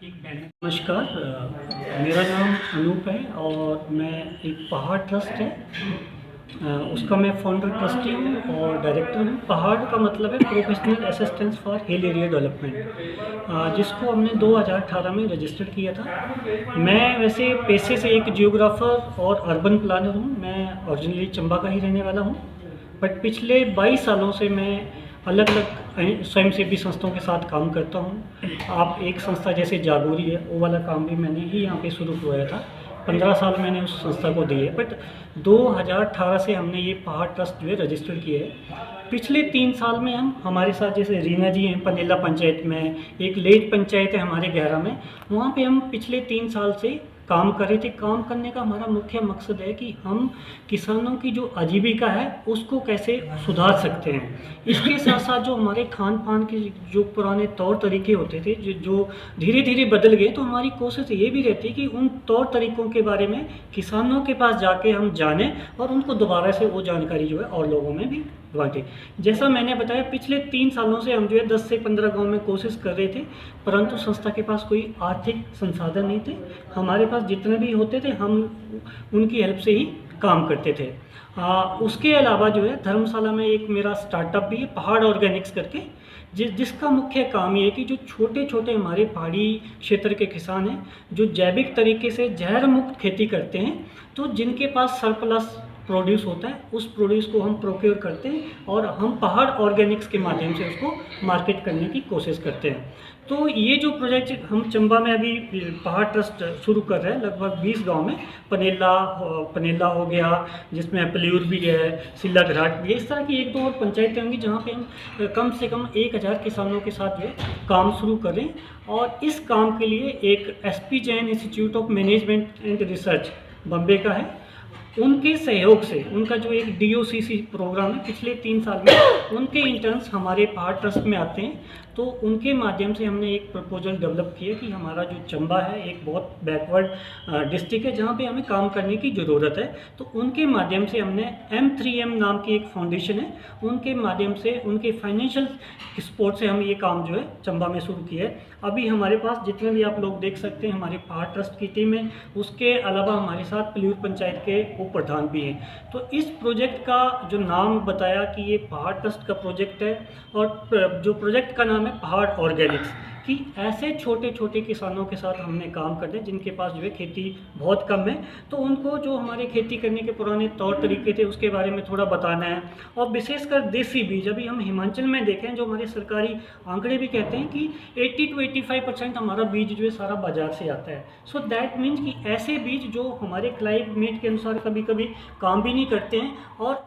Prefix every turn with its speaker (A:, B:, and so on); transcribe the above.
A: नमस्कार, मेरा नाम अनूप है और मैं एक पहाड़ ट्रस्ट है उसका मैं फाउंडर ट्रस्टी हूँ और डायरेक्टर हूँ। पहाड़ का मतलब है professional assistance for hill area development, जिसको हमने 2018 में रजिस्टर किया था। मैं वैसे पेशे से एक जियोग्राफर और अर्बन प्लानर हूँ। मैं ओरिजिनली चंबा का ही रहने वाला हूँ, बट पिछले 22 सालों से मैं अलग अलग स्वयंसेवी संस्थाओं के साथ काम करता हूँ। आप एक संस्था जैसे जागोरी है, वो वाला काम भी मैंने ही यहाँ पे शुरू किया था। 15 साल मैंने उस संस्था को दिए, बट 2018 से हमने ये पहाड़ ट्रस्ट जो है रजिस्टर किया है। पिछले 3 साल में हम हमारे साथ जैसे रीना जी हैं पनेला पंचायत में, एक लेट पंचायत है हमारे गैरा में, वहाँ पे हम पिछले 3 साल से काम कर रहे थे। काम करने का हमारा मुख्य मकसद है कि हम किसानों की जो आजीविका है उसको कैसे सुधार सकते हैं। इसके साथ साथ जो हमारे खान पान के जो पुराने तौर तरीके होते थे जो धीरे धीरे बदल गए, तो हमारी कोशिश ये भी रहती है कि उन तौर तरीकों के बारे में किसानों के पास जाके हम जानें और उनको दोबारा से वो जानकारी जो है और लोगों में भी बांटे। जैसा मैंने बताया, पिछले 3 सालों से हम जो है 10 से 15 गाँव में कोशिश कर रहे थे, परंतु संस्था के पास कोई आर्थिक संसाधन नहीं थे। हमारे पास जितने भी होते थे हम उनकी हेल्प से ही काम करते थे। उसके अलावा जो है धर्मशाला में एक मेरा स्टार्टअप भी है, पहाड़ ऑर्गेनिक्स करके, जिसका मुख्य काम ये है कि जो छोटे छोटे हमारे पहाड़ी क्षेत्र के किसान हैं जो जैविक तरीके से जहर मुक्त खेती करते हैं, तो जिनके पास सरप्लस प्रोड्यूस होता है उस प्रोड्यूस को हम प्रोक्योर करते हैं और हम पहाड़ ऑर्गेनिक्स के माध्यम से उसको मार्केट करने की कोशिश करते हैं। तो ये जो प्रोजेक्ट हम चंबा में अभी पहाड़ ट्रस्ट शुरू कर रहे हैं, लगभग 20 गांव में, पनेला हो गया, जिसमें पलियूर भी है, सिल्ला घाट भी है, इस तरह की 1-2 और पंचायतें होंगी जहाँ पे हम कम से कम 1000 किसानों के साथ जो है काम शुरू कर रहे हैं। और इस काम के लिए एक SP Jain institute of management and research Bombay का है, उनके सहयोग से, उनका जो एक DOCC प्रोग्राम है, पिछले 3 साल में उनके इंटर्न्स हमारे पहाड़ ट्रस्ट में आते हैं। तो उनके माध्यम से हमने एक प्रपोजल डेवलप किया कि हमारा जो चंबा है एक बहुत बैकवर्ड डिस्ट्रिक्ट है जहाँ पे हमें काम करने की ज़रूरत है। तो उनके माध्यम से हमने M3M नाम की एक फाउंडेशन है, उनके माध्यम से, उनके फाइनेंशियल सपोर्ट से हम ये काम जो है चंबा में शुरू किया है। अभी हमारे पास जितने भी आप लोग देख सकते हैं हमारे पहाड़ ट्रस्ट की टीम है, उसके अलावा हमारे साथ पलियूर पंचायत के उप प्रधान भी हैं। तो इस प्रोजेक्ट का जो नाम बताया कि ये पहाड़ ट्रस्ट का प्रोजेक्ट है, और जो प्रोजेक्ट का नाम है पहाड़ ऑर्गेनिक्स, कि ऐसे छोटे छोटे किसानों के साथ हमने काम करना है जिनके पास जो है खेती बहुत कम है, तो उनको जो हमारे खेती करने के पुराने तौर तरीके थे उसके बारे में थोड़ा बताना है। और विशेषकर देसी बीज, अभी हम हिमाचल में देखें, जो हमारे सरकारी आंकड़े भी कहते हैं कि 80 to 85% हमारा बीज जो है सारा बाजार से आता है। सो दैट मीन्स कि ऐसे बीज जो हमारे क्लाइमेट के अनुसार कभी कभी काम भी नहीं करते हैं और